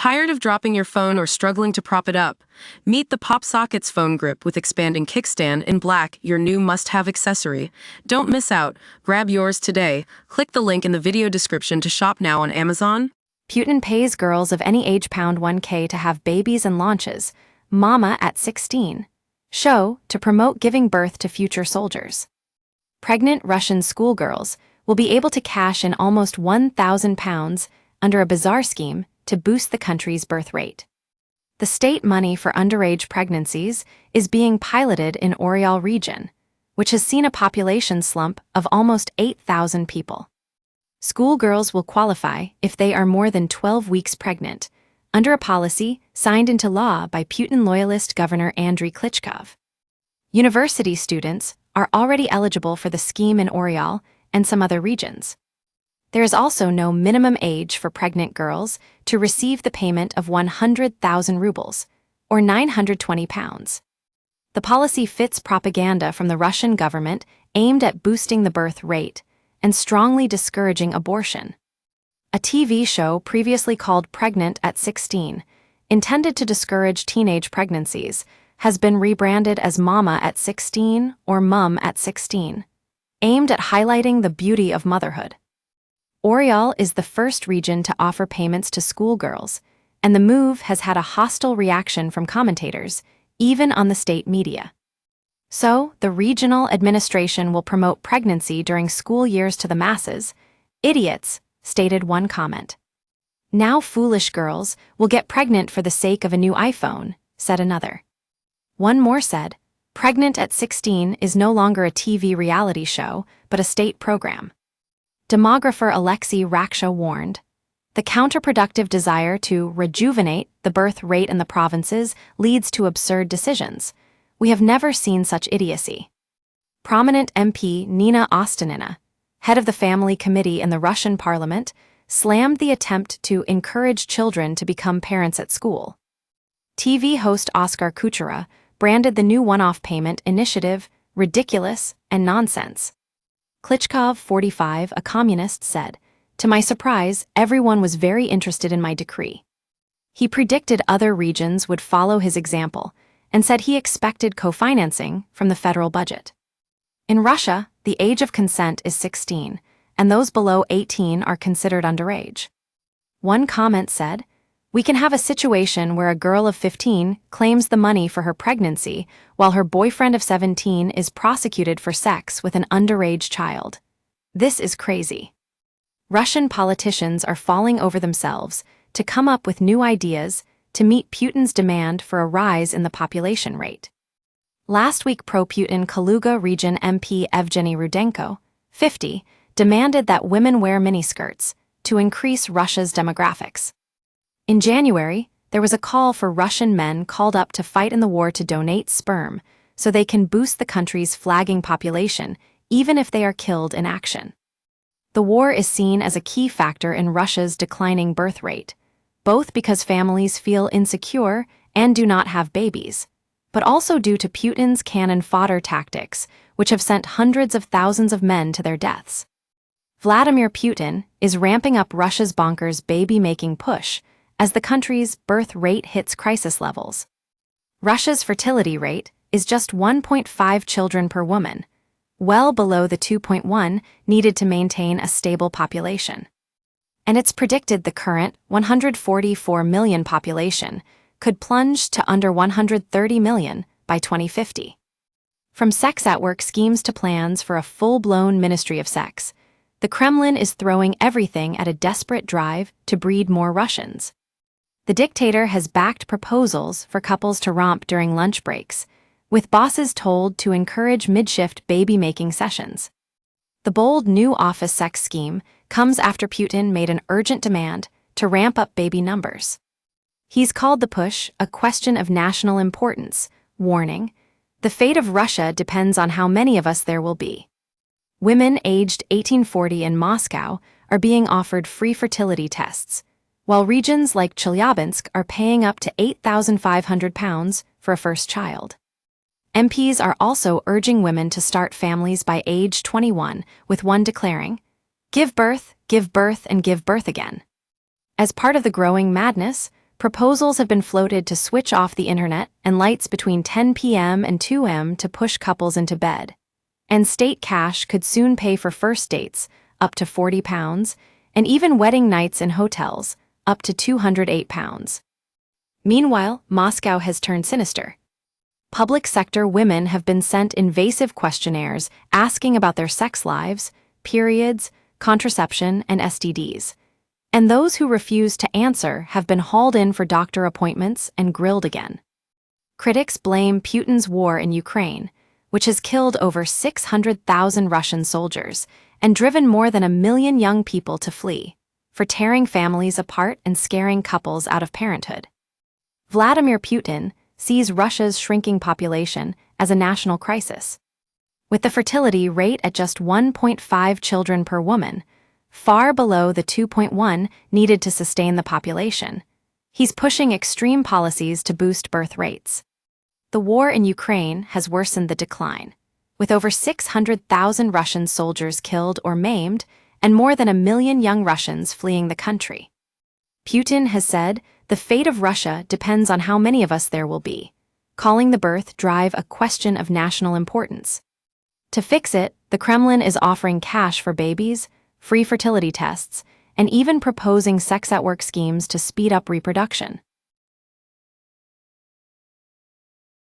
Tired of dropping your phone or struggling to prop it up? Meet the PopSockets phone grip with expanding kickstand in black, your new must-have accessory. Don't miss out. Grab yours today. Click the link in the video description to shop now on Amazon. Putin pays girls of any age pound 1K to have babies and launches Mama at 16. Show to promote giving birth to future soldiers. Pregnant Russian schoolgirls will be able to cash in almost £1,000 under a bizarre scheme to boost the country's birth rate. The state money for underage pregnancies is being piloted in Oriol region, which has seen a population slump of almost 8,000 people. Schoolgirls will qualify if they are more than 12 weeks pregnant, under a policy signed into law by Putin loyalist Governor Andriy Klitschkov. University students are already eligible for the scheme in Oriol and some other regions. There is also no minimum age for pregnant girls to receive the payment of 100,000 rubles, or £920. The policy fits propaganda from the Russian government aimed at boosting the birth rate and strongly discouraging abortion. A TV show previously called Pregnant at 16, intended to discourage teenage pregnancies, has been rebranded as Mama at 16 or Mum at 16, aimed at highlighting the beauty of motherhood. Oriol is the first region to offer payments to schoolgirls, and the move has had a hostile reaction from commentators, even on the state media. So, the regional administration will promote pregnancy during school years to the masses. Idiots, stated one comment. Now foolish girls will get pregnant for the sake of a new iPhone, said another. One more said, Pregnant at 16 is no longer a TV reality show, but a state program. Demographer Alexei Raksha warned, the counterproductive desire to rejuvenate the birth rate in the provinces leads to absurd decisions. We have never seen such idiocy. Prominent MP Nina Ostinina, head of the family committee in the Russian parliament, slammed the attempt to encourage children to become parents at school. TV host Oskar Kuchera branded the new one-off payment initiative ridiculous and nonsense. Klitschkov, 45, a communist, said, to my surprise, everyone was very interested in my decree. He predicted other regions would follow his example and said he expected co-financing from the federal budget. In Russia, the age of consent is 16, and those below 18 are considered underage. One comment said, we can have a situation where a girl of 15 claims the money for her pregnancy while her boyfriend of 17 is prosecuted for sex with an underage child. This is crazy. Russian politicians are falling over themselves to come up with new ideas to meet Putin's demand for a rise in the population rate. Last week, pro-Putin Kaluga region MP Evgeny Rudenko, 50, demanded that women wear miniskirts to increase Russia's demographics. In January, there was a call for Russian men called up to fight in the war to donate sperm so they can boost the country's flagging population, even if they are killed in action. The war is seen as a key factor in Russia's declining birth rate, both because families feel insecure and do not have babies, but also due to Putin's cannon fodder tactics, which have sent hundreds of thousands of men to their deaths. Vladimir Putin is ramping up Russia's bonkers baby-making push as the country's birth rate hits crisis levels. Russia's fertility rate is just 1.5 children per woman, well below the 2.1 needed to maintain a stable population. And it's predicted the current 144 million population could plunge to under 130 million by 2050. From sex-at-work schemes to plans for a full-blown Ministry of Sex, the Kremlin is throwing everything at a desperate drive to breed more Russians. The dictator has backed proposals for couples to romp during lunch breaks, with bosses told to encourage mid-shift baby-making sessions. The bold new office sex scheme comes after Putin made an urgent demand to ramp up baby numbers. He's called the push a question of national importance, warning, the fate of Russia depends on how many of us there will be. Women aged 1840 in Moscow are being offered free fertility tests, while regions like Chelyabinsk are paying up to £8,500 for a first child. MPs are also urging women to start families by age 21, with one declaring, give birth, and give birth again. As part of the growing madness, Proposals have been floated to switch off the internet and lights between 10 p.m. and 2 a.m. to push couples into bed. And state cash could soon pay for first dates, up to £40, and even wedding nights in hotels, up to £208. Meanwhile, Moscow has turned sinister. Public sector women have been sent invasive questionnaires asking about their sex lives, periods, contraception, and STDs. And those who refuse to answer have been hauled in for doctor appointments and grilled again. Critics blame Putin's war in Ukraine, which has killed over 600,000 Russian soldiers and driven more than 1 million young people to flee, for tearing families apart and scaring couples out of parenthood. Vladimir Putin sees Russia's shrinking population as a national crisis. With the fertility rate at just 1.5 children per woman, far below the 2.1 needed to sustain the population, he's pushing extreme policies to boost birth rates. The war in Ukraine has worsened the decline, with over 600,000 Russian soldiers killed or maimed and more than 1 million young Russians fleeing the country. Putin has said the fate of Russia depends on how many of us there will be, calling the birth drive a question of national importance. To fix it, the Kremlin is offering cash for babies, free fertility tests, and even proposing sex-at-work schemes to speed up reproduction.